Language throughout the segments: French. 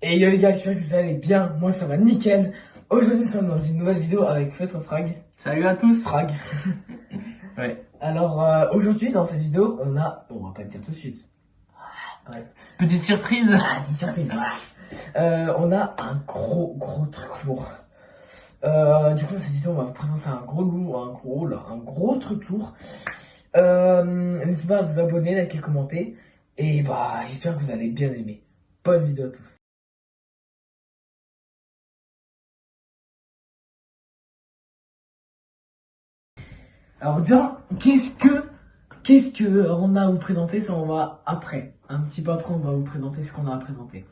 Et yo les gars, j'espère que vous allez bien, moi ça va nickel. Aujourd'hui nous sommes dans une nouvelle vidéo avec votre Frag. Salut à tous. Frag. Ouais. Alors aujourd'hui dans cette vidéo on va pas le dire tout de suite. Ouais. Petite surprise. Ah, petite surprise. On a un gros truc lourd. Du coup dans cette vidéo on va vous présenter un gros truc lourd. N'hésitez pas à vous abonner, liker, commenter. Et bah j'espère que vous allez bien aimer. Bonne vidéo à tous. Alors déjà, qu'est-ce que on a à vous présenter? Ça on va après. Un petit peu après on va vous présenter ce qu'on a à présenter.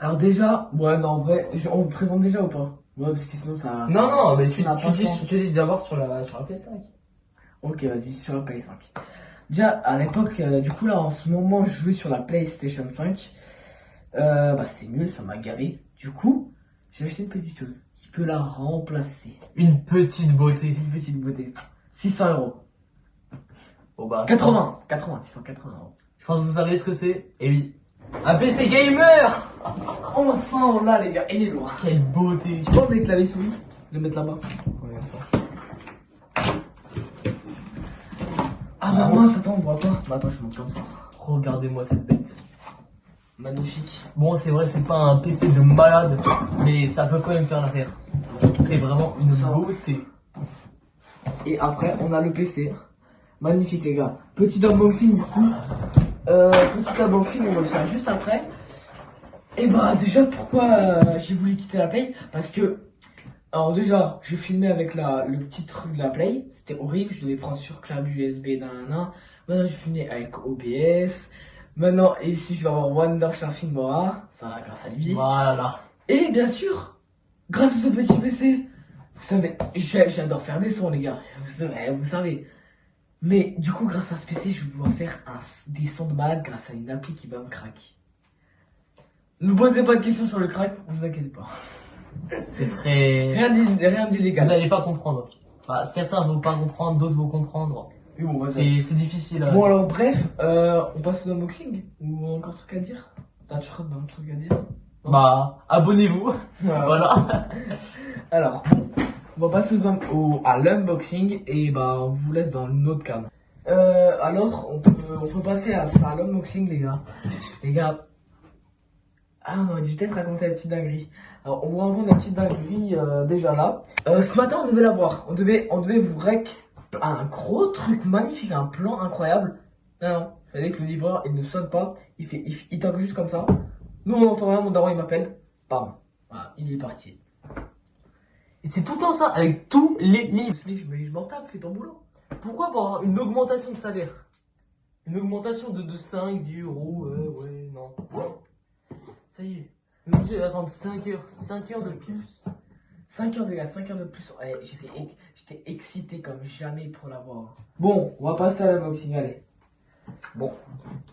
Alors déjà, ouais non en vrai, on vous présente déjà ou pas? Ouais parce que sinon ça... Non, mais tu dis d'abord sur la PS5. Ok vas-y, sur la PS5. Déjà à l'époque, du coup là en ce moment je jouais sur la PlayStation 5. Bah c'est nul, ça m'a gavé. Du coup, j'ai acheté une petite chose qui peut la remplacer. Une petite beauté. Une petite beauté. 600 €. Oh bah. 680 €. Je pense que vous savez ce que c'est. Et oui. Un PC gamer. Enfin on l'a les gars, et il est lourd. Quelle beauté. Tu peux mettre la souris, le mettre là-bas. Ah bah mince, attends, on voit pas. Bah attends, je monte comme ça. Regardez-moi cette bête. Magnifique. Bon, c'est vrai, c'est pas un PC de malade, mais ça peut quand même faire l'affaire. C'est vraiment une beauté. Et après, on a le PC. Magnifique les gars. Petit unboxing du coup. Petit unboxing, on va le faire juste après. Et bah déjà, pourquoi j'ai voulu quitter la Play? Parce que, alors déjà, je filmais avec le petit truc de la Play. C'était horrible, je devais prendre sur câble USB, nanana. Maintenant, je filmais avec OBS. Maintenant, ici, je vais avoir Wondershare Filmora. Ça va grâce à lui. Voilà. Et bien sûr, grâce à ce petit PC, vous savez, j'adore faire des sons, les gars. Vous savez. Mais du coup, grâce à ce PC, je vais pouvoir faire des sons de malade grâce à une appli qui va me craquer. Ne posez pas de questions sur le crack, ne vous inquiétez pas. C'est très... Rien d'illégal. Vous n'allez pas comprendre. Enfin, certains vont pas comprendre, d'autres vont comprendre. Oui, bon, c'est difficile. Bon alors bref, on passe au unboxing. Ou encore un truc à dire? T'as toujours un truc à dire? Non. Bah, abonnez-vous. Voilà. Alors, on va passer à l'unboxing et bah on vous laisse dans notre cadre. Alors, on peut passer à l'unboxing les gars. Les gars, on aurait dû peut-être raconter la petite dinguerie. Alors, on vous raconte la petite dinguerie déjà là. Ce matin, on devait la voir. On devait vous rec un gros truc magnifique, un plan incroyable. Non, il fallait que le livreur il ne sonne pas. Il toque juste comme ça. Nous, on n'entend rien, mon daron il m'appelle. Pardon. Voilà, il est parti. Et c'est tout le temps ça, avec tous les livres. Mais je m'en tape, fais ton boulot. Pourquoi pour avoir une augmentation de salaire? Une augmentation de 5, 10 euros, ouais, non. Ça y est. Le monsieur va attendre 5 heures de plus. 5 heures, les gars, 5 heures de plus. Ouais, j'étais excité comme jamais pour l'avoir. Bon, on va passer à l'unboxing, allez. Bon,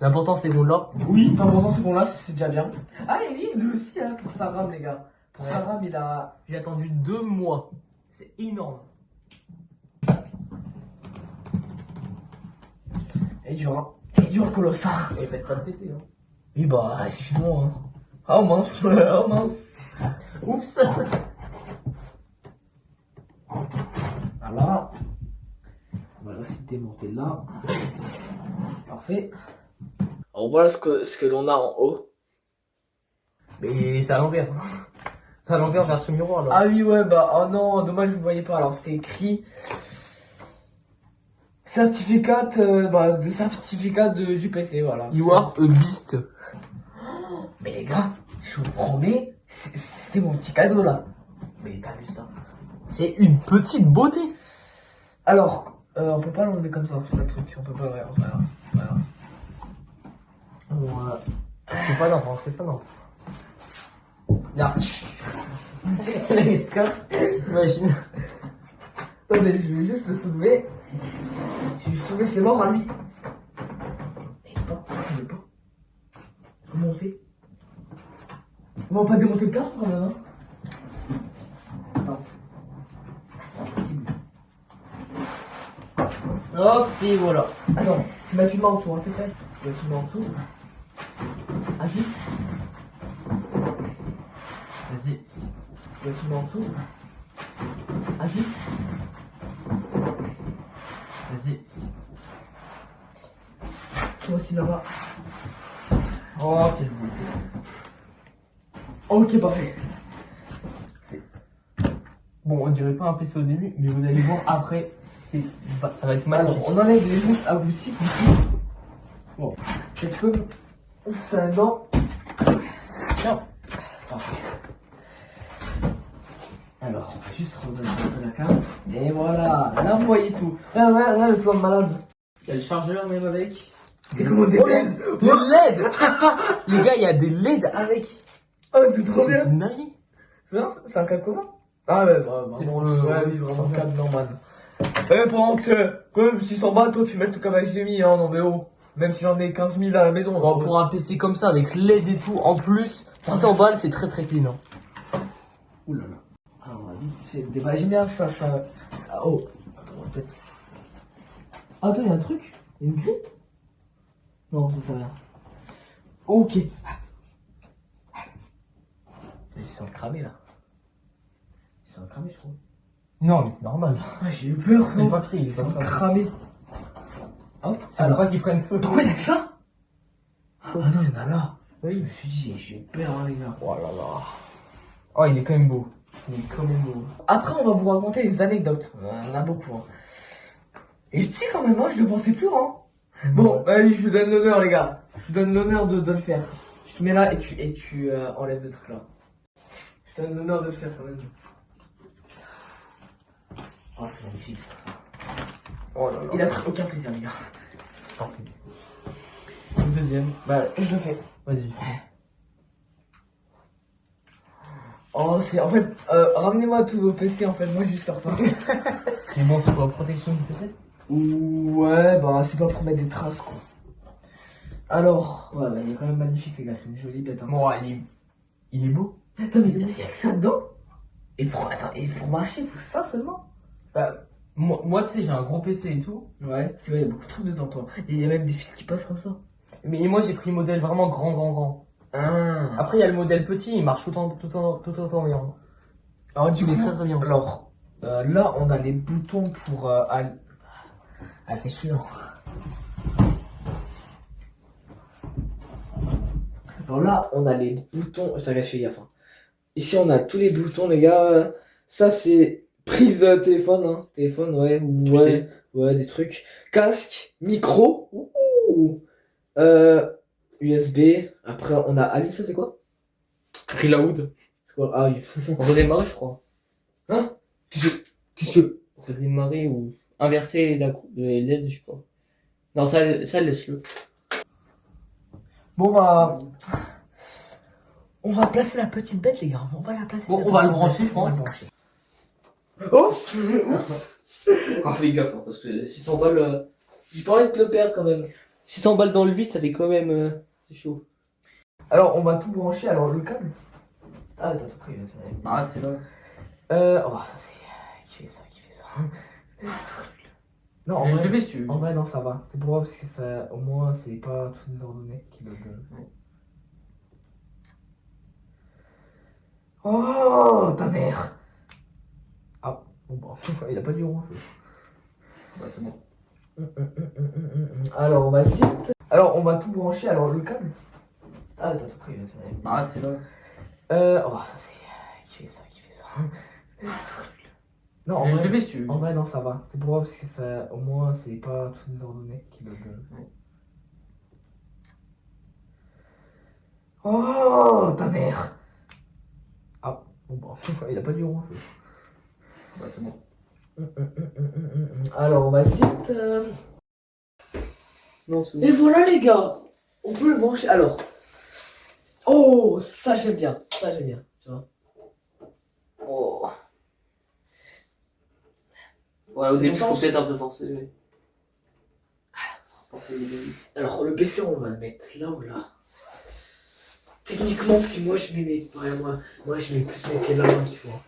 l'important c'est qu'on l'a. Oui, l'important c'est qu'on l'a, c'est déjà bien. Ah, et lui aussi, hein, pour sa RAM, les gars. Pour sa RAM, il a... J'ai attendu 2 mois. C'est énorme. Il est dur, hein. Il est dur, colossal. Et pète pas le PC, hein. Oui, bah, excuse-moi, hein. Oh mince, oh mince. Oups. Voilà. On va aussi démonter là. Parfait. Alors voilà ce que l'on a en haut. Mais c'est à l'envers. C'est à l'envers vers ce miroir là. Ah oui, ouais, bah, oh non, dommage, vous voyez pas. Alors c'est écrit certificat du PC, voilà. You are a beast. Mais les gars, je vous promets, c'est mon petit cadeau là. Mais t'as vu ça? C'est une petite beauté. Alors, on peut pas l'enlever comme ça, c'est un truc, on peut pas, voilà. Voilà. C'est pas d'enfant, c'est pas d'enfant. Là. Il se casse. Imagine. Attendez, je vais juste le soulever. Si je soulève, c'est mort à lui. Mais pas, je veux pas. Comment on fait? On va pas démonter le casque quand même, hein? Attends. Hop, et voilà. Attends, tu m'as filmé en dessous, hein, t'es prêt? Tu m'as filmé en dessous. Vas-y. Tu vas filmer en dessous. Vas-y. Vas-y. Toi aussi là-bas. Oh, quel beau. Ok, parfait. Bon, on dirait pas un PC au début, mais vous allez voir après, ça va être magnifique. Alors, on enlève les mousses acoustiques ici. Bon, et tu peux ouvrir ça là-dedans. Tiens. Parfait. Alors, on va juste redonner un peu la carte. Et voilà, là vous voyez tout. Là, le plan malade. Il y a le chargeur même avec. C'est comment des LED? Des LED. Les gars, il y a des LED avec. Oh, c'est trop bien. C'est une dinguerie. C'est un câble comment? Ah ouais, bah, C'est pour le. Ouais, oui, vraiment, câble normal. Pendant que, quand même, 600 balles, toi, tu mets tout comme HDMI, hein, non mais oh. Même si j'en ai 15 000 à la maison. Bon, pour un PC comme ça, avec LED et tout, en plus, 600 balles, c'est très très clean. Hein. Ouh là là. Alors, on va vite fait le débat. J'aime bien ça. Oh, attends, peut-être. Ah, attends, il y a un truc? Il y a une grille? Non, ça sert à rien. Ok. Ils sont cramés là. Ils sont cramés, je trouve. Non, mais c'est normal. Ah, j'ai eu peur, C'est le papier, il Ils est sont comme ça. cramés. Hop, C'est pour ça qu'ils prennent feu. pourquoi il y a que ça? Ah non, il y en a là. Oui, je me suis dit, j'ai eu peur, hein, les gars. Oh là là. Oh, il est quand même beau. Il est quand même beau. Après, on va vous raconter les anecdotes. Il y en a beaucoup. Hein. Et tu sais, quand même, moi, je ne pensais plus. Hein. Bon, allez, je vous donne l'honneur, les gars. Je vous donne l'honneur de le faire. Je te mets là et tu enlèves le truc là. Je te donne l'honneur de le faire quand même. Oh, c'est magnifique. Oh là là. Il a pris aucun plaisir, les gars. Parfait. Le deuxième. Bah, je le fais. Vas-y. Oh, c'est en fait, ramenez-moi tous vos PC en fait, moi juste faire ça. Mais bon, c'est pour la protection du PC. Ouais, bah c'est pas pour mettre des traces quoi. Alors, ouais, bah il est quand même magnifique les gars, c'est une jolie bête. Hein. Bon, il est beau. Attends, mais il y a que ça dedans? Et pour marcher, il faut ça seulement? Bah, moi tu sais, j'ai un gros PC et tout. Ouais, c'est vrai, il y a beaucoup de trucs dedans toi. Il y a même des fils qui passent comme ça. Mais moi, j'ai pris le modèle vraiment grand. Ah. Après, il y a le modèle petit, il marche tout autant bien. Alors du Il coup, est très très bien. alors, là on a les boutons pour... Ah c'est chiant. Alors là, on a les boutons. Je t'arrête, je fais gaffe. Hein. Ici, on a tous les boutons, les gars. Ça, c'est prise téléphone. Hein. Téléphone, ouais. Ouais, ouais, des trucs. Casque, micro. Ouh. USB. Après, on a allume. Ça, c'est quoi? Reload. C'est quoi? Ah oui. Redémarrer, je crois. Hein? Qu'est-ce que... Redémarrer ou inverser les LED, je sais pas. Non, ça laisse-le. Bon, bah... On va placer la petite bête, les gars. On va la placer. Bon, on va le brancher, je pense. Oups. Oups. Ah, fais gaffe, hein, parce que 600 balles... J'ai pas envie de le perdre, quand même. 600 balles dans le vide, ça fait quand même... c'est chaud. Alors, on va tout brancher. Alors, le câble... Ah, t'as tout pris. Ah, c'est là. Oh, ça, c'est... Qui fait ça? Ah, c'est horrible. Non, en Je vrai, le fais si tu veux. en vrai, non, ça va. C'est pour moi, parce que ça... Au moins, c'est pas toutes les ordonnées qui me donnent. Oh, ta mère. Ah, bon, bah, il a pas du rond. Bah, c'est bon. Alors, on va vite... Alors, on va tout brancher. Alors, le câble... Ah, t'as tout pris. Ah, c'est là. Oh, ça, c'est... Qui fait ça? Ah, c'est horrible. Non, en Je vrai, le fais si tu veux. en vrai, non, ça va. C'est pour moi, parce que ça... Au moins, c'est pas toutes les ordonnées qui me donnent. Oh, ta mère. Ah, bon, bah, il a pas du rond. Bah, c'est bon. Alors, on va vite... Non, c'est Et voilà, les gars. On peut le brancher. Alors... Oh, ça, j'aime bien. Ça, j'aime bien. Tu vois. Oh. Ouais, au C'est début, bon, faut peut-être un peu forcer. Ouais. Alors, le PC, on va le mettre là ou là. Techniquement, si moi je mets mes... Ouais, moi je mets plus mes pieds là, tu vois.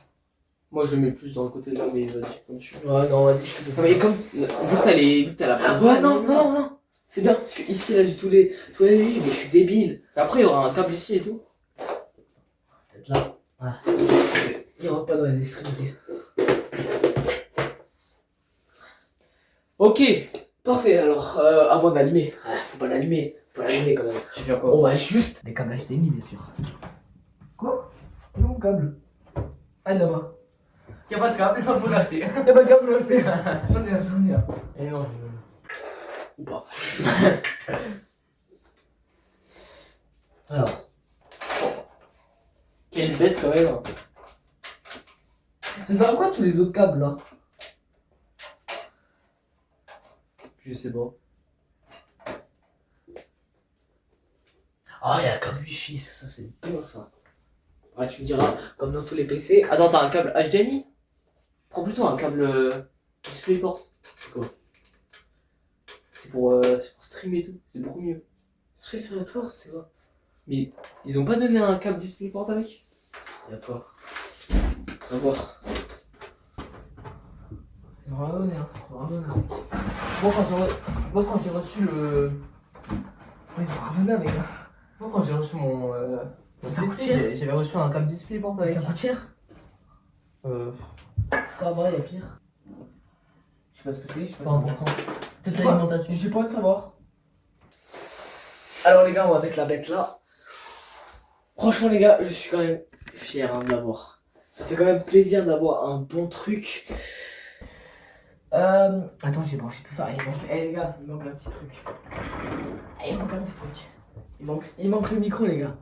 Moi, je le mets plus dans le côté là, mais vas-y, comme tu veux. Ouais, non, vas-y, je te fais Non, mais comme. Vu que t'as la Ah place. ouais, non. C'est bien, parce que ici, là, j'ai tous les... Ouais, oui, mais je suis débile. Après, il y aura un câble ici et tout. Peut-être là. Ah. Il rentre pas dans les extrémités. Ok. Parfait, alors, avant d'allumer. Ah, faut pas l'allumer. Faut pas l'allumer quand même. Tu fais quoi? On va juste. Les câbles HDMI, bien sûr. Quoi? Il est où mon câble? Ah, là-bas. Y'a pas de câble, faut l'acheter. Y'a pas de câble, faut l'acheter. J'en ai là, j'en ai là. Et non, Ou pas. Alors. quelle bête quand même. Ça sert à quoi tous les autres câbles là? Je sais pas. Ah, il y a un câble Wi-Fi, ça c'est bien ça. Ouais, tu me diras, comme dans tous les PC. Attends, t'as un câble HDMI? Prends plutôt un câble DisplayPort. C'est quoi? C'est pour streamer et tout. C'est beaucoup mieux. Sport, c'est quoi? Mais ils ont pas donné un câble DisplayPort avec? Y'a pas. On va voir. Ils ont rien donné, hein. Ils ont rien donné avec. Moi, quand j'ai reçu le. Ouais, ils ont rien donné avec. Moi, quand j'ai reçu mon Ça coûte PC, cher. j'avais reçu un câble DisplayPort avec. Ça coûte cher. Ça va, y'a pire. Je sais pas ce que c'est, je sais Pas pas. important. Peut-être C'est quoi? l'alimentation. J'ai pas envie de savoir. Alors les gars, on va mettre la bête là. Franchement les gars, je suis quand même fier de l'avoir. Ça fait quand même plaisir d'avoir un bon truc. Attends, j'ai branché tout ça. Il manque... Eh les gars, il manque un petit truc. Il manque un petit truc. Il manque le micro les gars.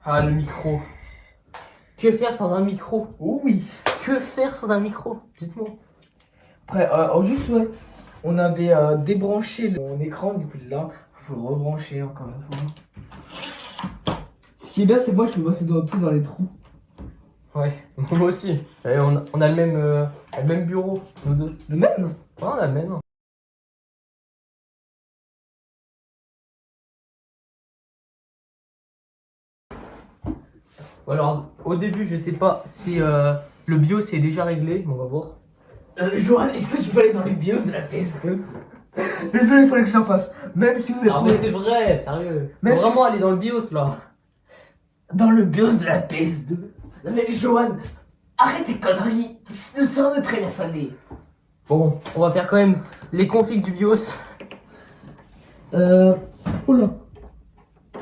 Ah, le micro. Que faire sans un micro? Oh oui. Que faire sans un micro? Dites-moi. Après, juste ouais, on avait débranché mon écran, du coup là, faut le rebrancher encore une fois. Ce qui est bien, c'est que moi je peux passer dans tout dans les trous. Ouais, moi aussi. Et on a le même bureau, nous deux. Le même? Ouais, on a le même. Bon, alors, au début, je sais pas si le BIOS est déjà réglé, mais on va voir. Johan, est-ce que tu peux aller dans les BIOS de la PS2? Désolé, il fallait que je la fasse. Même si vous êtes Ah, mais c'est vrai, sérieux. Même Faut vraiment aller dans le BIOS là. dans le BIOS de la PS2. Non mais Johan, arrête tes conneries. Le sang de très bien salé. Bon, on va faire quand même les configs du BIOS. Oula.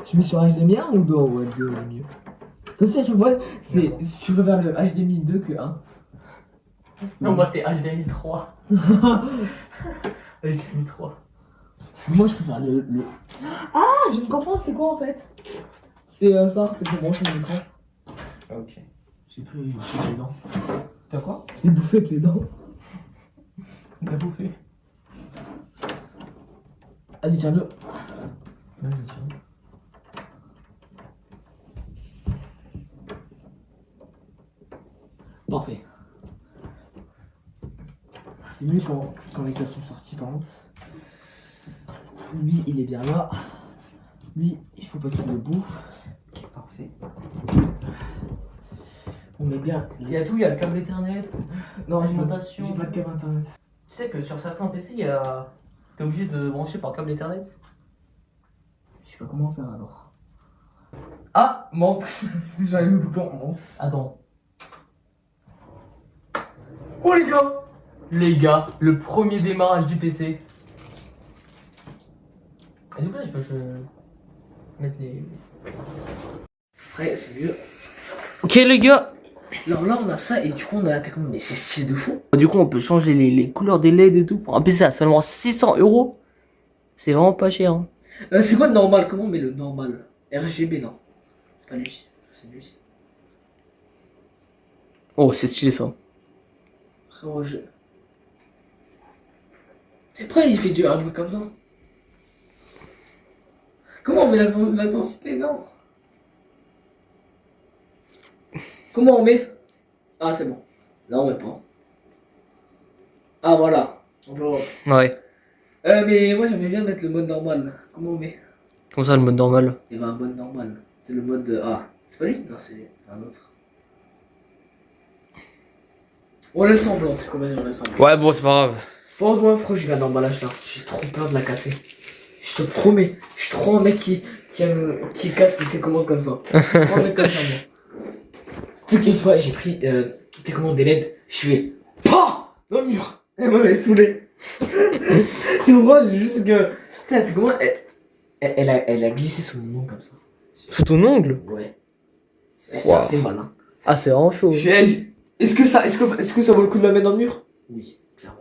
Je mets sur HDMI 1 ou 2? Ouais, 2 est mieux. Toi aussi à chaque fois, c'est si tu préfères le HDMI 2 que 1. Non, moi c'est HDMI 3. HDMI 3. Moi je préfère le... Ah, je ne comprends, c'est quoi en fait? C'est ça, c'est pour brancher mon écran. Ok. J'ai pris les dents. T'as quoi? J'ai bouffé avec les dents. On a bouffé. Vas-y, tiens-le. Ouais, je tiens. Parfait. C'est mieux quand les câbles sont sortis par contre. Lui, il est bien là. Lui, il faut pas qu'il le bouffe. Ok, parfait. On met bien. Il y a tout, il y a le câble Ethernet. Non, Alimentation. j'ai pas de câble internet. Tu sais que sur certains PC, il y a. T'es obligé de brancher par câble Ethernet. Je sais pas comment faire alors. Ah, monte. Si j'avais le bouton, monte. Attends. Oh les gars. Les gars, le premier démarrage du PC. Et du coup, là, je peux mettre les. Après, c'est mieux. Ok, les gars. Alors là, on a ça et du coup, on a la techno. Mais c'est stylé de fou. Du coup, on peut changer les couleurs des LED et tout. Pour un PC à seulement 600 €. C'est vraiment pas cher. Hein. C'est quoi le normal? Comment on met le normal? RGB, non. C'est pas lui. C'est lui. Oh, c'est stylé ça. Frérot, pourquoi il fait du hardware comme ça? Comment on met l'intensité? Non. Comment on met? Ah, c'est bon. Là, on met pas. Ah, voilà. On peut voir. Ouais. Mais moi, j'aimerais bien mettre le mode normal. Comment on met? Comme ça, le mode normal. Il y avait un mode normal. C'est le mode... Ah, c'est pas lui? Non, c'est un autre. On laisse semblant, c'est combien on laisse semblant. Ouais, bon, c'est pas grave. Bon, moi, frère, je vais l'emballage là. J'ai trop peur de la casser. Je te promets. Je suis trop un mec qui casse les télécommandes comme ça. Je suis trop un mec comme ça, moi. Tu sais qu'une fois, j'ai pris télécommande des LED, je fais PAH dans le mur. Elle m'avait saoulé. C'est pourquoi c'est juste que. Tu sais, la télécommande, elle a glissé sous mon nom comme ça. Sous ton ongle? Ouais. C'est Wow. assez malin. Ah, c'est vraiment chaud. Est-ce que ça vaut le coup de la mettre dans le mur? Oui, clairement.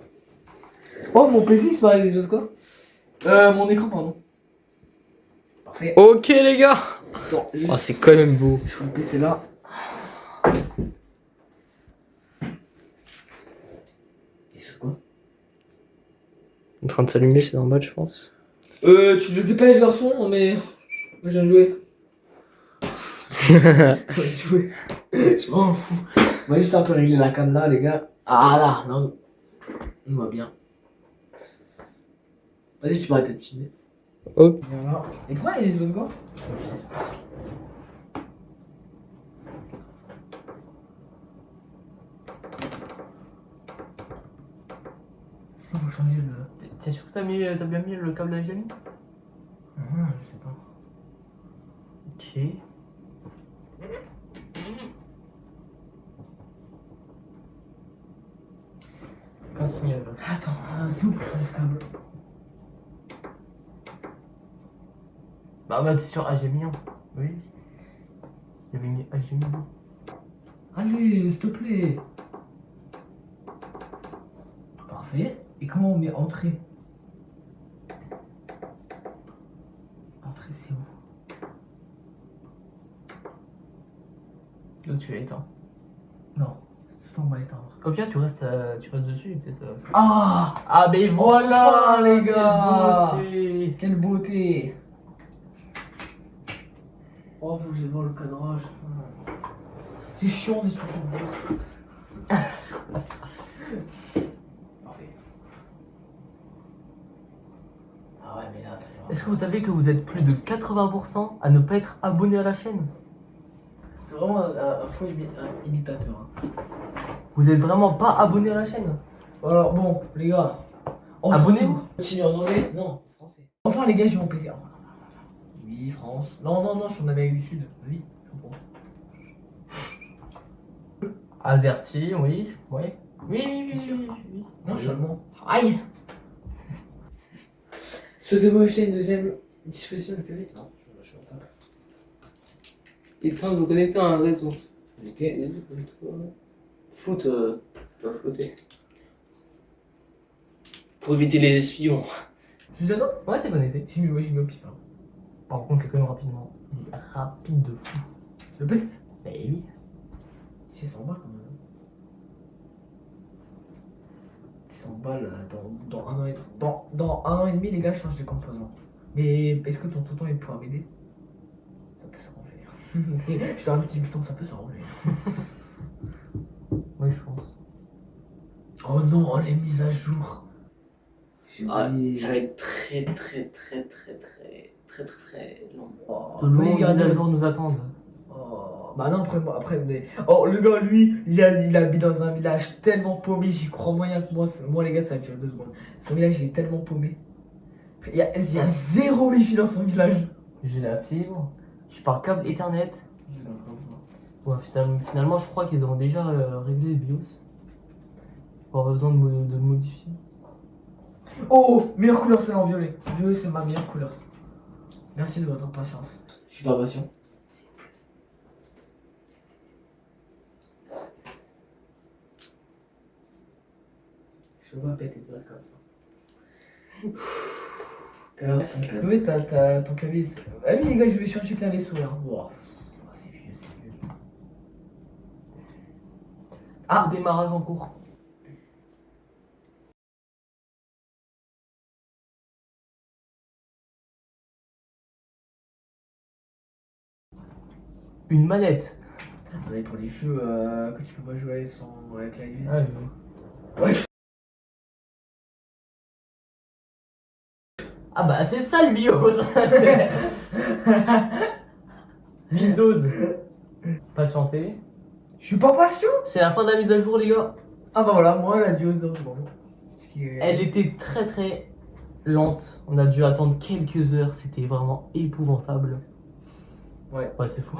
Oh, mon PC il se passe des choses quoi? Mon écran, pardon. Parfait. Ok, les gars. Attends, juste, Oh, c'est quand même beau. je fous le PC là. Qu'est-ce que quoi? En train de s'allumer, c'est normal, je pense. Tu te dépêches, garçon, mais. Moi, je viens de jouer. Je viens de jouer. Je m'en fous. On va juste un peu régler la cam là, les gars. Ah là, non. On va bien. Vas-y, tu peux arrêter de filmer. Ok. Voilà. Et pourquoi il y a des quoi? Est-ce qu'il faut changer le. T'es sûr que t'as bien mis le câble HDMI? Je sais pas. Ok. Continue. Attends, c'est où pour changer le câble? Bah, t'es sur HDMI, hein. Oui. J'avais mis HDMI. Allez, s'il te plaît. Parfait. Et comment on met entrée? Entrée, c'est où? Là, tu l'as éteint. Non, c'est on va éteindre. Au pire, tu restes dessus, peut-être ça va faire. Ah! Ah, mais voilà, Enfin, les gars! quelle beauté. Quelle beauté! Oh, faut que j'aille voir le cadrage. C'est chiant d'être toujours voir. Parfait. Ah ouais, mais là, t'as. Est-ce que vous savez que vous êtes plus de 80% à ne pas être abonné à la chaîne? T'es vraiment un faux imitateur. Hein. Vous êtes vraiment pas abonné à la chaîne? Alors, bon, les gars. Abonnez-vous. Continue en anglais? Non, en français. Enfin, les gars, j'ai mon PC. Oui, France. Non, je suis en Amérique du Sud. Oui, en France. Azerty, oui. Oui. Non, je suis allemand. Aïe! Souhaitez-vous acheter une deuxième disposition de PV? Non, je m'entends pas. Il est temps de vous connecter à un réseau. Floute, tu vas flotter. Pour éviter les espions. Tu sais, ouais, t'es connecté. J'ai mis au pif. Hein. Par contre, quand même rapidement. Il est rapide de fou. Le PC? Mais oui. C'est 100 balles quand même. 100 balles dans un an et dans un an et demi, les gars, je change les composants. Mais est-ce que ton tonton il pourra m'aider? Ça peut s'arranger. Je suis un petit bouton, ça peut s'arranger. Oui, je pense. Oh non, les mises à jour. Ah, ça va être très long. Oh, De longues les gars, mises à jour nous attendent. Oh, bah non, après, mais... Oh, le gars, lui, il habite dans un village tellement paumé, j'y crois moyen que moi, les gars, ça dure 2 secondes. Son village, il est tellement paumé. Il y a 0 wifi dans son village. J'ai la fibre. Je suis par câble Ethernet. Ouais, finalement, je crois qu'ils ont déjà réglé le BIOS. On aura besoin de le modifier. Oh, meilleure couleur, c'est en violet. Violet, c'est ma meilleure couleur. Merci de votre patience. Je suis pas patient. Je peux pas péter de comme ça. Oui, t'as ton clavier. Ah oui, les gars, je vais chercher clavier souris. Wow. C'est vieux, c'est vieux. Ah, démarrage en cours. Une manette. On est pour les jeux que tu peux pas jouer sans avec clavier. Ah, Ouais. Ah bah c'est ça le BIOS. Windows. Patientez. Je suis pas patient. C'est la fin de la mise à jour, les gars. Ah bah voilà, moi elle a duré 0 secondes. Elle était très lente. On a dû attendre quelques heures. C'était vraiment épouvantable. Ouais. Ouais, c'est fou.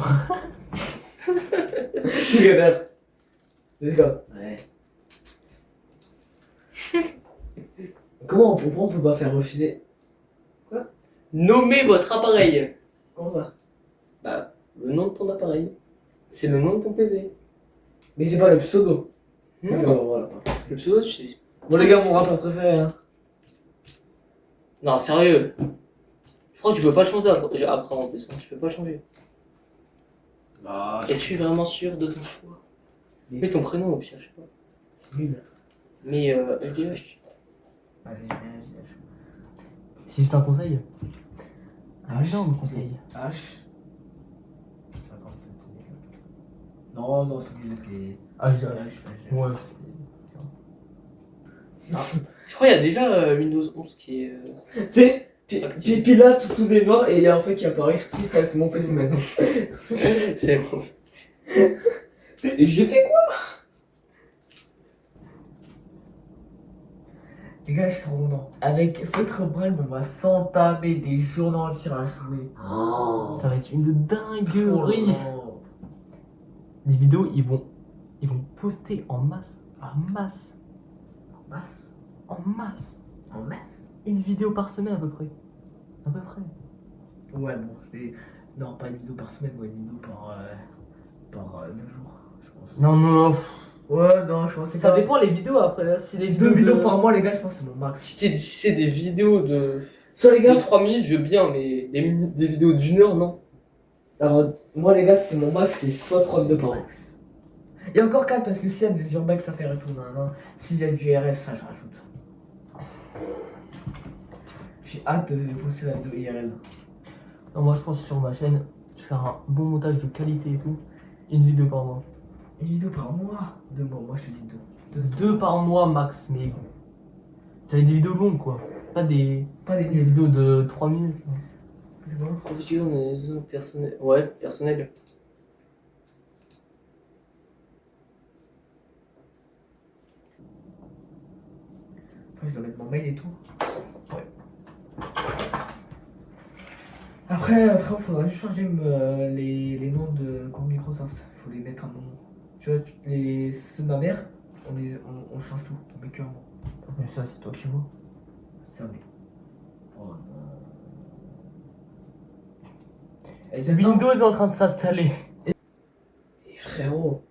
Les gars, Ouais. comment on peut pas faire refuser? Nommez votre appareil. Comment ça? Bah, le nom de ton appareil. C'est le nom de ton PC. Mais c'est pas le pseudo. Non. Voilà. Le pseudo, tu sais. Bon les gars, mon rappeur préféré hein. Non, sérieux. Je crois que tu peux pas le changer après en plus. Hein. Tu peux pas le changer. Ah, Es-tu vraiment sûr de ton choix? Mets ton prénom au pire, je sais pas. C'est nul. Mais LDH. Vas-y, C'est juste un conseil. Un H. énorme conseil. H. 57 000. Non, c'est nul les. Ah, je dirais. H. Ouais. Je crois qu'il y a déjà Windows 11 qui est. Tu sais, Actif. puis là, tout est noir et il y a un feu qui apparaît. C'est mon PC maintenant. C'est bon. J'ai fait quoi? Les gars, je suis trop content. Avec Feutre Brel, on va s'entamer des journées entières à jouer. Oh. Ça va être une dinguerie. Oh. Les vidéos, ils vont poster en masse. En masse. En masse. En masse. En masse. Une vidéo par semaine à peu près. À peu près. Ouais, bon, c'est. Non, pas une vidéo par semaine, ouais, une vidéo par 2 jours, je pense. Non. Ouais, non, je pense que c'est Ça pas- dépend les vidéos après. Là. Si les vidéos 2 vidéos de- par mois, les gars, je pense que c'est mon max. Si c'est des vidéos de Soit les gars, 3 minutes, je veux bien, mais des vidéos d'1 heure, non. alors, moi, les gars, c'est mon max, c'est soit 3 vidéos par mois. Et encore 4 parce que s'il y a des urbex à faire et tout, non. S'il y a du RS, ça, je rajoute. J'ai hâte de poster la vidéo IRL. Non, moi je pense que sur ma chaîne, je vais faire un bon montage de qualité et tout. Une vidéo par mois. Une vidéo par mois? 2 mois, moi je te dis 2. 2 par mois max, mais. Ça va être des vidéos longues quoi. Pas des Pas des vidéos vidéos. de 3 minutes. C'est quoi? Configurer mes zones personnelles. Ouais, personnelles. Après, je dois mettre mon mail et tout. Ouais. Après, faudra juste changer les noms de compte Microsoft. Faut les mettre un nom. Tu vois, ceux de ma mère, on change tout. On met que un nom. Mais ça, c'est toi qui vois. Ça, mais. Oh non. Et j'aime bien- Windows est en train de s'installer. Et frérot,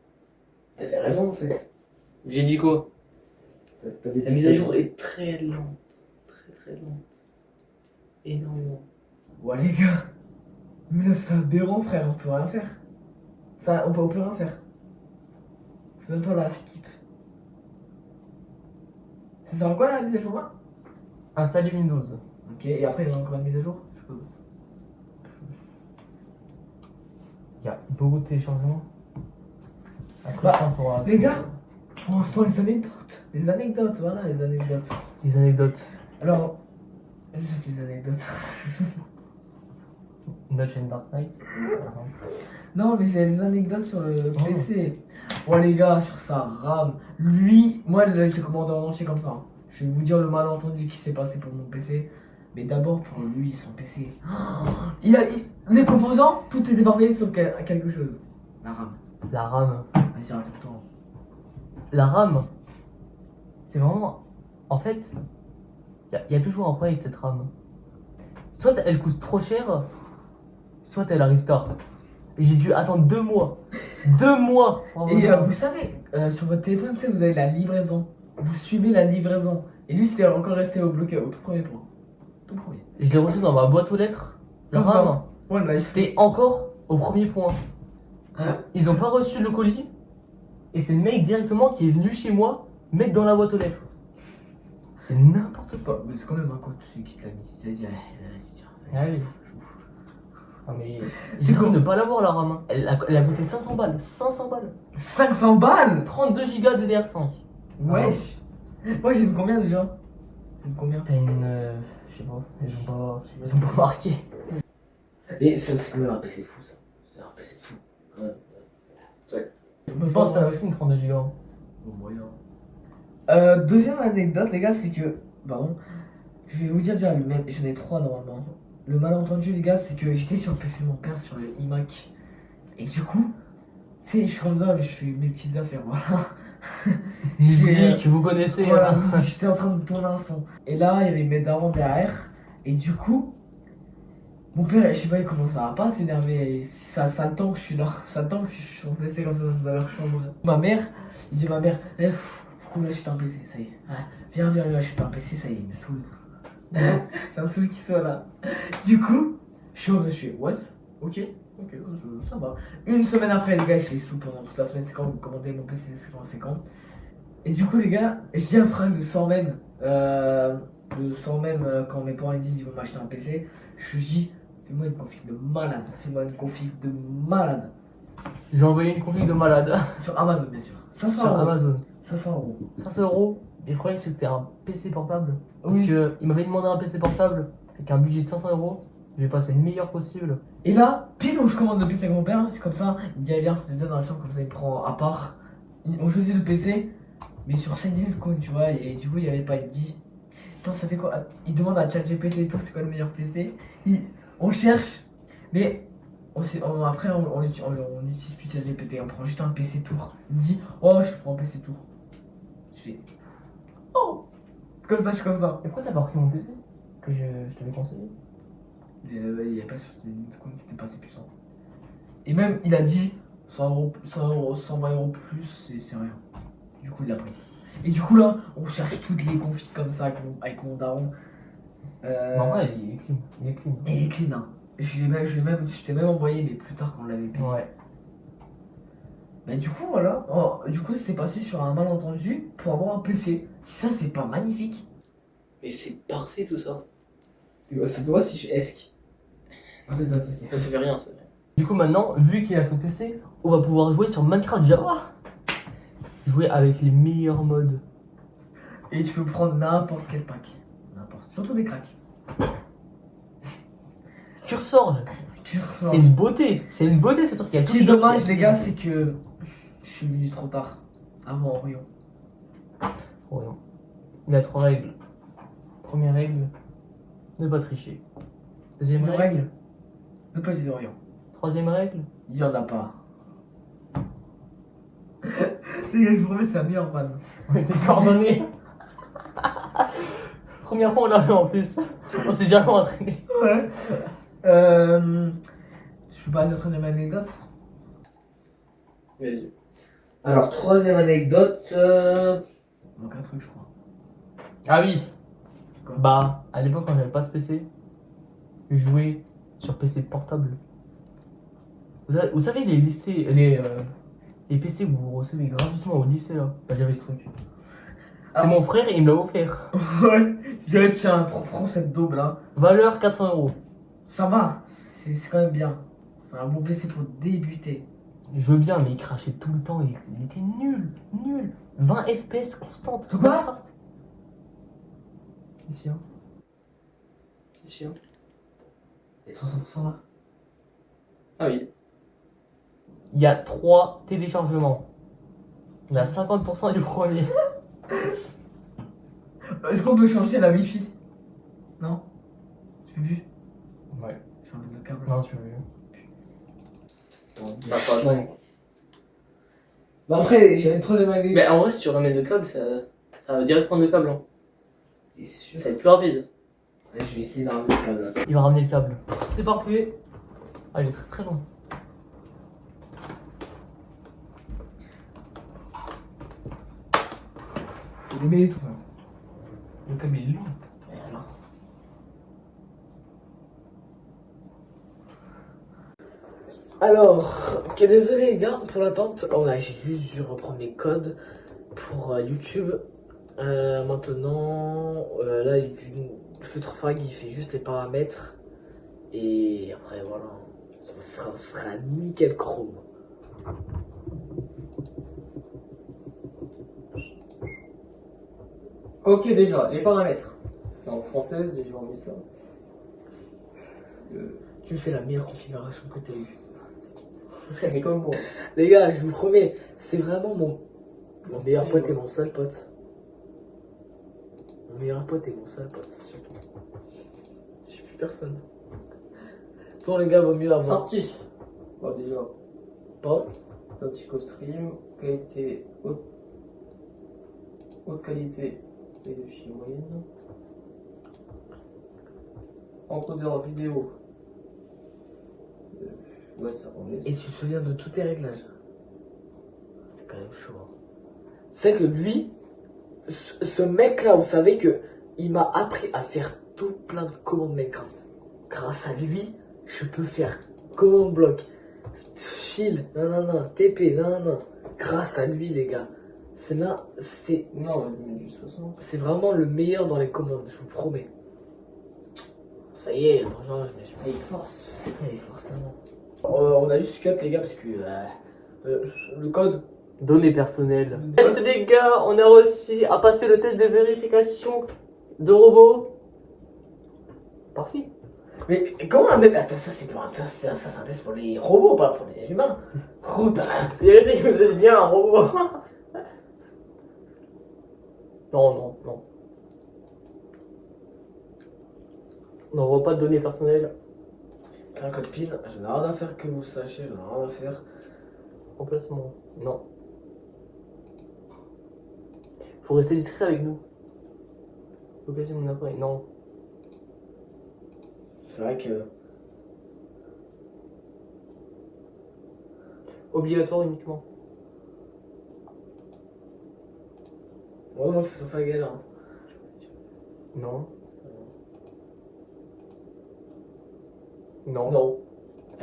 t'avais raison en fait. J'ai dit quoi? T'avais La mise à jour est très lente. Très lente. Énormément. Ouais les gars, mais là c'est aberrant frère, on peut rien faire. Ça, on peut rien faire. On peut même pas la skip. Ça sert à quoi la mise à jour là? Installer Windows. Ok, et après il y a encore une mise à jour, je suppose. Il y a beaucoup de téléchargements. Après, Bah, je pense qu'on aura- les gars, pour l'instant les anecdotes. Les anecdotes, voilà les anecdotes. Les anecdotes. Alors, j'aime les anecdotes. Notch and Dark Knight, par exemple. Non, mais j'ai des anecdotes sur le PC. Ouais, les gars, sur sa RAM. Lui, moi, là, je l'ai commandé en entier comme ça. Hein. Je vais vous dire le malentendu qui s'est passé pour mon PC. Mais d'abord, pour lui, son PC. Les composants, tout est éparpillé sauf quelque chose. La RAM. La RAM. Vas-y, raconte-toi. La RAM, c'est vraiment. En fait, il y a toujours un problème avec cette RAM. Soit elle coûte trop cher, soit elle arrive tard. Et j'ai dû attendre 2 mois. 2 mois. Et vous savez, sur votre téléphone, tu sais, vous avez la livraison. Vous suivez la livraison. Et lui, c'était encore resté au bloqué, au tout premier point. Tout premier. Je l'ai reçu dans ma boîte aux lettres. La Comme ça. RAM, Ouais, bah, c'était encore au premier point. Hein? Ils ont pas reçu le colis. Et c'est le mec directement qui est venu chez moi mettre dans la boîte aux lettres. C'est n'importe quoi. Mais c'est quand même un code celui qui te l'a mis. Il a dit, vas-y, tiens. Ah oui. Non mais j'ai cru ne pas l'avoir la RAM. Hein. Elle a coûté 500 balles. 500 balles. 500 balles. 32 Go DDR5. Wesh. Moi, j'ai mis combien déjà? J'ai mis combien? T'as une. Je sais pas. Ils ont pas marqué. Et ça, c'est quand même un PC fou, ça. C'est un PC fou. Ouais. Je pense que t'as aussi une 32 Go. Bon, moyen. Deuxième anecdote, les gars, c'est que. Pardon. Je vais vous dire déjà, même, j'en ai 3 normalement. Le malentendu, les gars, c'est que j'étais sur le PC de mon père, sur le iMac. Et du coup, sais, je suis comme ça, mais je fais mes petites affaires, voilà. Musique, vous connaissez. Voilà, hein. musique, j'étais en train de tourner un son. Et là, il y avait mes darons derrière. Et du coup, mon père, je sais pas, il commence à pas s'énerver. Et ça le temps que je suis là. Ça le temps que je suis sur le PC comme ça dans leur chambre. Ma mère, il dit ma mère, faut qu'on lui achète un PC, ça y est. Ouais, viens lui acheter un PC, ça y est, il me saoule. Ça me saoule qu'il soit là. Du coup, je suis rentré, je fais, what? Ok, ça va. Une semaine après, les gars, je les sous pendant toute la semaine. C'est quand vous commandez mon PC, c'est quand. Et du coup, les gars, je dis à Franck le soir même, quand mes parents ils disent ils vont m'acheter un PC, je lui dis, fais-moi une config de malade, fais-moi une config de malade. J'ai envoyé une config de malade. Sur Amazon, bien sûr. 500 Sur euros. Amazon. 500 euros. 500 euros. Et le problème, c'est que c'était un PC portable. Parce Oui. que il m'avait demandé un PC portable avec un budget de 500 euros. Je vais passer le meilleur possible. Et là, pile où je commande le PC avec mon père, c'est comme ça, il dit, ah, viens dans la chambre, comme ça il prend à part. On choisit le PC, mais sur 5 secondes, tu vois, et du coup, il n'y avait pas, il dit, attends, ça fait quoi? Il demande à ChatGPT et tout, c'est quoi le meilleur PC? On cherche, mais après, on n'utilise plus ChatGPT, on prend juste un PC tour. Il dit, oh, je prends un PC tour. Je fais, oh, comme ça, je suis comme ça. Et pourquoi t'as pas repris mon PC que je t'avais conseillé? Il n'y a pas sur ces secondes, c'était pas assez puissant. Et même, il a dit 120 euros plus, c'est rien. Du coup, il l'a pris. Et du coup, là, on cherche toutes les configs comme ça avec mon daron. Mais en vrai, il est clean. Il est clean. Et il est clean, hein. Je t'ai même envoyé, mais plus tard quand on l'avait payé. Ouais. Bah, du coup, voilà. Oh, du coup, c'est passé sur un malentendu pour avoir un PC. Si ça, c'est pas magnifique. Mais c'est parfait tout ça. Ça fait voir si je suis esque. Ah, c'est pas ça. Ça fait rien, ça. Du coup, maintenant, vu qu'il a son PC, on va pouvoir jouer sur Minecraft Java. Jouer avec les meilleurs modes. Et tu peux prendre n'importe quel pack. N'importe. Surtout les cracks. CurseForge, Tu ressors. c'est une beauté. C'est une beauté ce truc. Il y a Ce tout qui est qui doit- dommage, les gars, c'est que je suis venu trop tard. Avant Orion. Oh non. Il y a 3 règles. Première règle, ne pas tricher. Deuxième Deuxième règle, règle, ne pas utiliser Orion. troisième règle, Il y en a pas. Les gars, je vous promets, c'est la meilleure vanne. on était coordonnés. Première fois on l'a fait en plus. On s'est jamais entraîné. Ouais. Je peux passer à la troisième anecdote. Vas-y. Alors, troisième anecdote. Il manque un truc, je crois. Ah oui. Quoi? Bah, à l'époque quand j'avais pas ce PC, je jouais sur PC portable. Vous savez les lycées, les PC que vous recevez gratuitement au lycée là. Bah j'avais ce truc. C'est Ah. mon frère et il me l'a offert. Ouais. Je dirais, tiens, prends cette daube là. Valeur 400 euros. Ça va, c'est quand même bien. C'est un bon PC pour débuter. Je veux bien, mais il crachait tout le temps. Il était nul. 20 FPS constante. De quoi? Minecraft. Ici, hein. C'est sûr. Et 300% là. Ah oui. Il y a 3 téléchargements. Il y a 50% du premier. Est-ce qu'on peut changer la wifi? Non? Tu peux plus? Ouais. Changer le câble. Non, tu veux. Bah, pas attendre. Bah après, j'avais une troisième anecdote. Mais en vrai, si tu ramènes le câble, ça va direct prendre le câble. Hein. T'es sûr? Ça va être plus rapide. Ouais, je vais essayer de ramener le câble là. Il va ramener le câble. C'est parfait. Ah, il est très très long. Faut démêler tout ça. Le câble il est long. Et alors? Alors, ok, désolé les gars pour l'attente. Oh là, j'ai juste dû reprendre mes codes pour YouTube. Maintenant, là, le Feutre Frag il fait juste les paramètres. Et après, voilà, ça sera nickel chrome. Ok, déjà, les paramètres. En française, j'ai remis ça. Tu me fais la meilleure configuration que tu as eue. Mais comme moi. Les gars, je vous promets, c'est vraiment mon meilleur pote et mon seul pote. Mon meilleur pote et mon seul pote, surtout. Je suis plus personne. Sinon, les gars, vaut mieux avoir. Sorti. Bon, déjà. Pardon? Quantico Stream, qualité haute qualité et de fichier moyenne. Encodeur vidéo. Ouais, ça on laisse. Et tu te souviens de tous tes réglages. C'est quand même chaud. Hein. C'est que lui, ce mec-là, vous savez que il m'a appris à faire tout plein de commandes Minecraft. Grâce à lui, je peux faire commande bloc, fil, nanana, TP, nanana. Grâce à lui, les gars. C'est là, Non, mais du 60. c'est vraiment le meilleur dans les commandes, je vous promets. Ça y est, attends, je Et il force. vais forcément. On a juste cut les gars parce que le code. Données personnelles. Yes les gars, on a réussi à passer le test de vérification de robot. Parfait. Mais comment un mec. Attends, ça c'est un test pour les robots, pas pour les humains. Gros, t'as rien. Vérifiez que vous êtes bien un robot. Non. On n'envoie pas de données personnelles. Un code PIN, j'en ai rien à faire que vous sachiez, j'en ai rien à faire. Emplacement. Non. Faut rester discret avec nous. Localiser mon appareil. Non. C'est vrai que. Obligatoire uniquement. Ouais, moi, faut s'en faire galère. Hein. Non. Non. Non.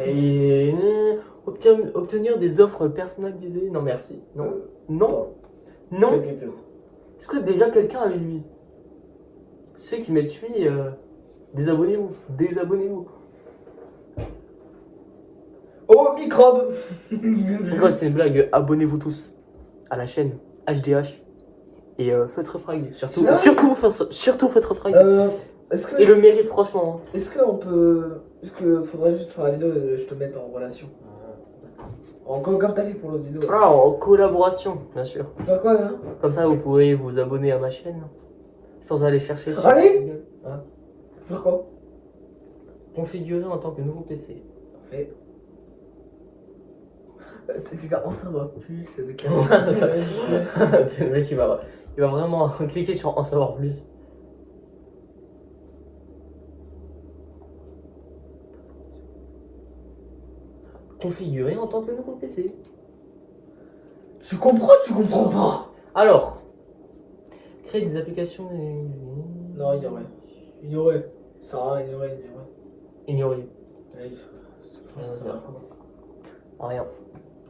Et obtenir des offres personnalisées. Non merci. Non. Non. Non. Ok, peut-être. Est-ce que déjà quelqu'un avait lui? Ceux qui me suivent, désabonnez-vous. Désabonnez-vous. Oh, microbe. C'est quoi, c'est une blague. Abonnez-vous tous à la chaîne HDH. Et faites frag. Surtout, Ah. surtout faites frag. Est-ce que. Et le mérite franchement. Est-ce qu'on peut. Est-ce que faudrait juste pour la vidéo, je te mette en relation. Encore comme t'as fait pour l'autre vidéo. Ah, en collaboration, bien sûr. Faire quoi, hein? Comme ça, vous pouvez vous abonner à ma chaîne sans aller chercher. sur Allez Google. Hein. Faire quoi? Configurer en tant que nouveau PC. Parfait. C'est qu'on s'en va plus, c'est de Le mec, il va vraiment cliquer sur en savoir plus. Configurer en tant que nouveau PC. Tu comprends, tu comprends pas? Alors, créer des applications. Non, ignorer. Ignorer. Ça sert à rien, ignorer. Ignorer. Ouais, ça sert à rien, comment? Rien.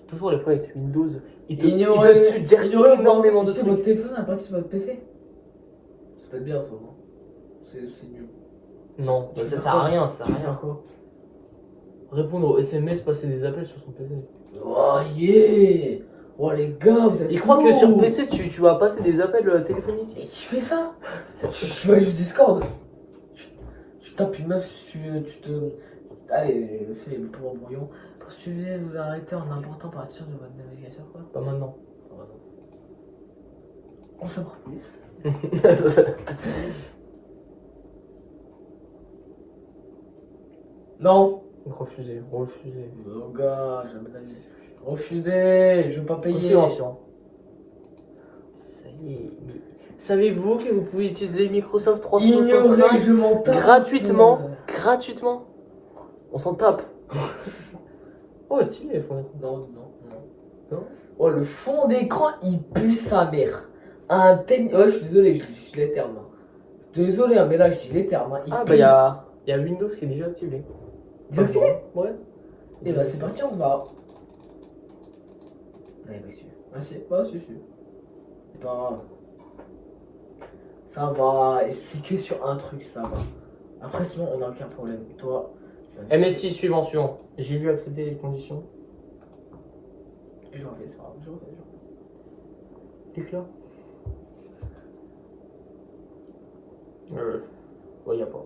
Toujours les problèmes avec Windows. Il te Ignorer. suggère énormément de C'est trucs. votre téléphone à partir de votre PC. Ça peut être bien ça, non? C'est nul. Non, Tu veux ça faire sert quoi? à rien, ça Tu sert veux à rien. faire quoi? Répondre aux SMS, passer des appels sur son PC. Oh yeah! Oh les gars, vous êtes. Il croit que lourds. sur PC, tu vas passer des appels téléphoniques. Et qui fait ça? Tu vas juste Discord. Tu tapes une meuf, tu te. Allez, fais le plus brouillon. Poursuivez, vous arrêtez en important partir de votre navigation, quoi. Pas maintenant. On saura plus. Non! Refusé. Mon gars, jamais d'avis. Refusez, je veux pas payer. Considération. Ça y est. Mais savez-vous que vous pouvez utiliser Microsoft Ignorez, 365 je m'en tape. gratuitement? On s'en tape. Oh, si, les fonds. Non. Oh, le fond d'écran, il pue sa mère. Un tel. Ouais, je suis désolé, je dis les termes. Hein. Désolé, hein, mais là, je dis les termes. Hein. Il Ah, pue. bah, il y a Windows qui est déjà activé. Déjà activé? Ouais. Et bah, c'est parti, on va. Ouais, bah, si. Bah, si. C'est pas grave. Ça va, et c'est que sur un truc, ça va. Après, sinon, on n'a aucun problème. Toi, tu vas. MSI suivant. J'ai lu accepter les conditions. Et je refais, c'est pas grave, je refais. Déclare. Ouais, y a pas.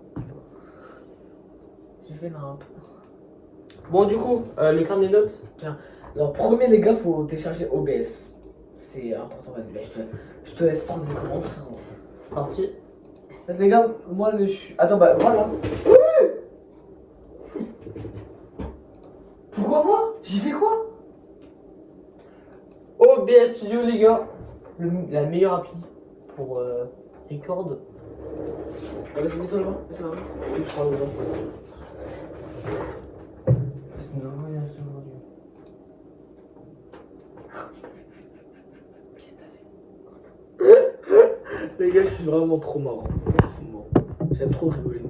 J'ai fait n'importe. Bon, du coup, le carnet de notes. Alors, premier, les gars, faut télécharger OBS. C'est important, vas-y. Bah, je te laisse prendre des commandes, frérot. C'est parti. En fait, les gars, moi, je suis. Attends, bah, voilà. Pourquoi moi? J'ai fait quoi? OBS Studio, les gars. La meilleure appli pour record. Ah, vas-y, mets-toi là-bas. Mets-toi là-bas. Puis je prends le vent. Les gars, je suis vraiment trop marrant en ce moment. J'aime trop rigoler.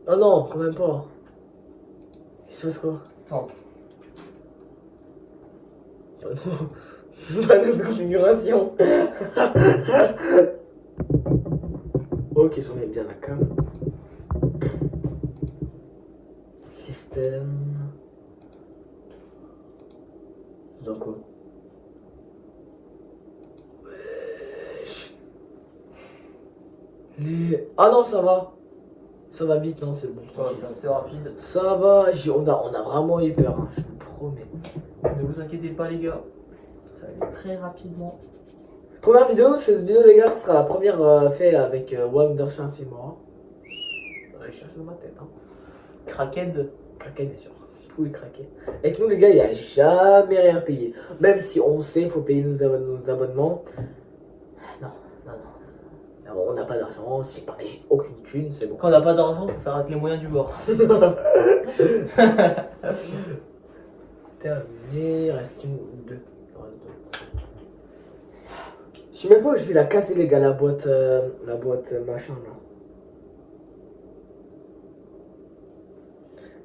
Oh non, quand même pas. Il se passe quoi? Attends. Oh non. Pas de configuration. Ok, j'en mets bien la cam. Système. Dans quoi? Wesh. Ah non, ça va. Ça va vite, non, c'est bon. C'est assez rapide. Ça va, on a vraiment eu peur, hein, je vous promets. Ne vous inquiétez pas, les gars. Ça va aller très rapidement. Première vidéo, cette vidéo, les gars, ce sera la première faite avec Wondershaf et moi. Ouais, je cherche dans ma tête, hein. Crackhead. Craquer, bien sûr. Tout est craqué. Avec nous, les gars, il n'y a jamais rien payé. Même si on sait, il faut payer nos abonnements. Non, non, non. On n'a pas d'argent, j'ai aucune thune, c'est bon. Quand on n'a pas d'argent, faut faire avec les moyens du bord. Terminé, il reste une ou deux. Il reste deux. Je sais même pas où je vais la casser, les gars, la boîte machin là.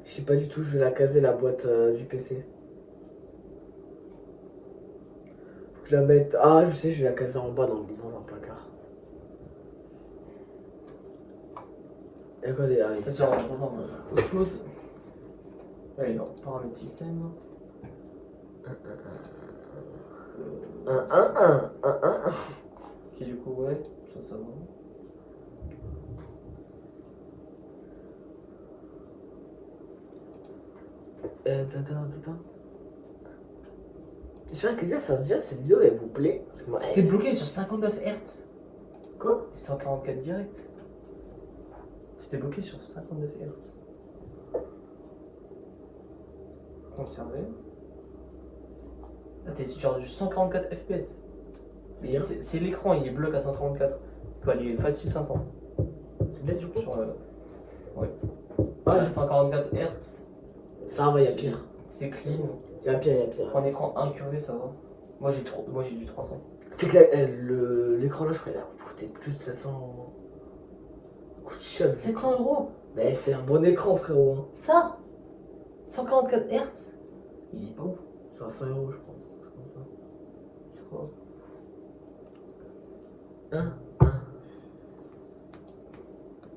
Je sais pas du tout, je vais la caser la boîte du PC. Faut que je la mette. Ah, je sais, je vais la caser en bas dans un placard. Et quoi des arrive. Attention, on va voir autre chose. Allez, non, paramètres système. Un. Ok, du coup, ouais, ça va. Attends. J'espère que les gars, ça va déjà, cette vidéo elle vous plaît. Parce que moi, C'était bloqué sur 59 Hz. Quoi? 144 direct. C'était bloqué sur 59 Hz. Conservé. Ah, t'es sur du 144 FPS. Bien. C'est l'écran, il est bloqué à 144. Il peut aller facile 500. C'est bien du coup? Sur le... Ouais. Ah, Ah, 144 Hz. ça va, y'a pire. C'est clean. Y'a pire. Pour un écran incurvé, ça va. Moi j'ai du 300. C'est que l'écran là, je crois qu'il a coûté plus de 700 euros. Coûte cher. 700 euros. Mais c'est un bon écran, frérot. Hein. Ça 144 Hz. Il est pas ouf, 500 euros, je pense. C'est comme ça. je crois.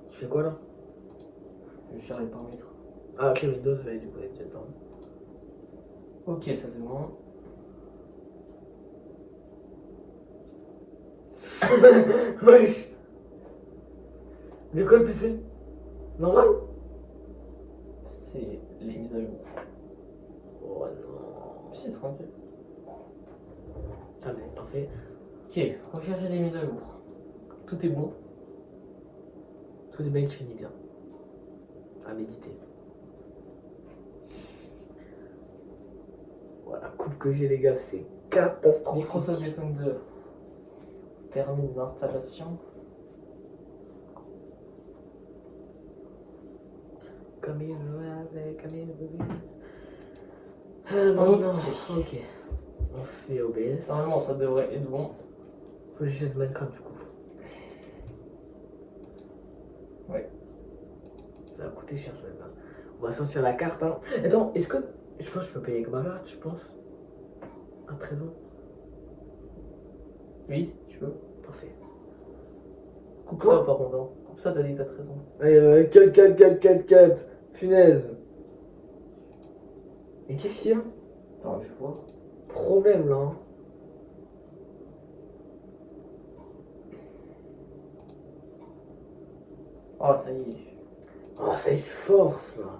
Tu fais quoi là? Je gère les paramètres. Ah, ok, Windows, ouais, du coup, il est déjà le temps. Ok, ça c'est bon. Wesh. De quoi le PC? Normal? C'est les mises à jour. Oh non. C'est tranquille. Ah, mais parfait. Ok, rechercher les mises à jour. Tout est bon. Tout est bien qui finit bien. À méditer. Voilà, la coupe que j'ai, les gars, c'est catastrophique. Microsoft Defender termine l'installation. Comme il veut avec, comme il veut. Maintenant, ok. On fait OBS. Normalement, ça devrait être bon. Faut que j'achète Minecraft du coup. Ouais. Ça va coûter cher ça là. On va sortir la carte. Hein. Attends, est-ce que. Je pense que je peux payer avec ma carte, je pense. À 13 ans. Oui, tu peux. Parfait. Coupe Quoi ça par contre. Hein. Coupe ça, t'as dit que t'as 13 ans. Allez, 4. Punaise. Mais qu'est-ce qu'il y a? Attends, je vais voir. Problème là. Hein. Ah, ça y est. Oh, ça y est, je force là.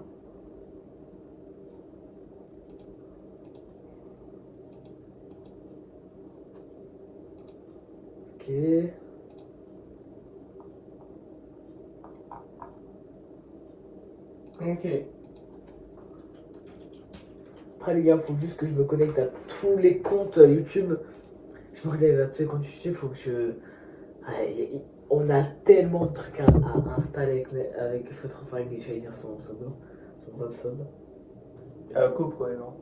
Ok. Ok. Après les gars, faut juste que je me connecte à tous les comptes YouTube. Je me connecte à tous les comptes YouTube, faut que je... On a tellement de trucs à installer avec Feutre Frank, je vais dire son pseudo, son vrai pseudo. Coupe, ouais, non.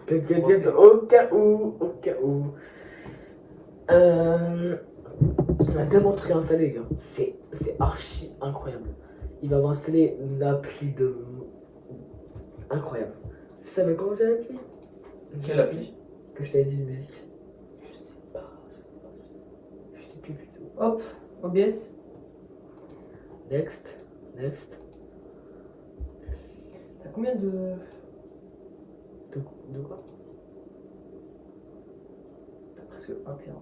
Peut-être au cas où, au cas où. On a tellement de trucs à installer, les gars. C'est archi incroyable. Il va m'installer une appli de... incroyable. Ça s'appelle comment déjà l'appli? Quelle appli? Que je t'avais dit de musique. Je sais pas. Je sais plus plutôt. Hop, OBS. Next. T'as combien de. De quoi? T'as presque 1 terrain.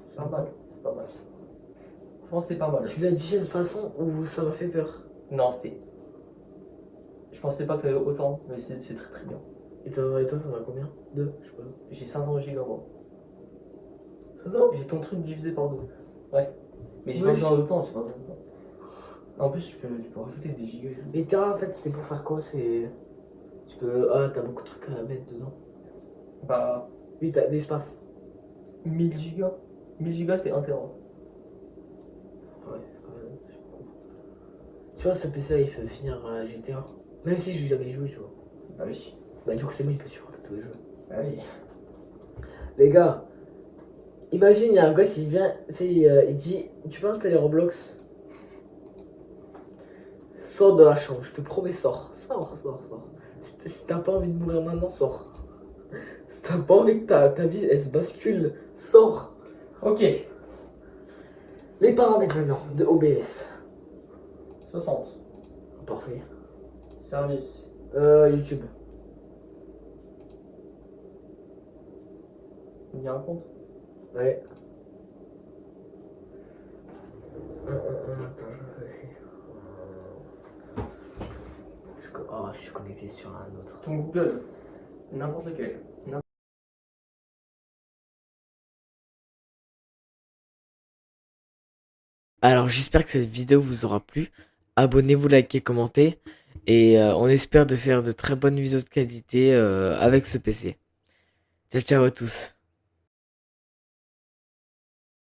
C'est pas mal, c'est pas mal ça. Franchement, c'est pas mal. Tu l'as dit d'une façon où ça m'a fait peur. Non, c'est. Je pensais pas que t'avais autant, mais c'est très très bien. Et toi, t'en as combien? Deux, je suppose. J'ai 500 gigas moi. Non. J'ai ton truc divisé par 2. Ouais. Mais j'ai Ouais, pas besoin de temps, j'ai pas besoin de temps. En plus, tu peux rajouter des gigas. Mais Terra, en fait, c'est pour faire quoi? C'est... Tu peux... Ah, t'as beaucoup de trucs à mettre dedans. Bah, Oui, t'as d'espace. 1000 gigas. 1000 gigas, c'est 1 terrain. Ouais, quand même, c'est beaucoup. Tu vois, ce PC là, il peut finir à GTA. Même si je joue jamais joué, tu vois. Bah oui. Bah, du coup, c'est bon, il peut supporter tous les jeux. Bah oui. Les gars, imagine, il y a un gosse, il vient, tu sais, il dit, tu peux installer Roblox? Sors de la chambre, je te promets, sors. Sors. Si t'as pas envie de mourir maintenant, sors. Si t'as pas envie que ta vie, elle se bascule, sors. Ok. Les paramètres maintenant de OBS. 60. Parfait. Service. YouTube. Il y a un compte. Ouais. Attends, je réfléchis. Oh, je suis connecté sur un autre. Ton Google. N'importe quel. Alors j'espère que cette vidéo vous aura plu. Abonnez-vous, likez, commentez. Et on espère de faire de très bonnes vidéos de qualité avec ce PC. Ciao ciao à tous.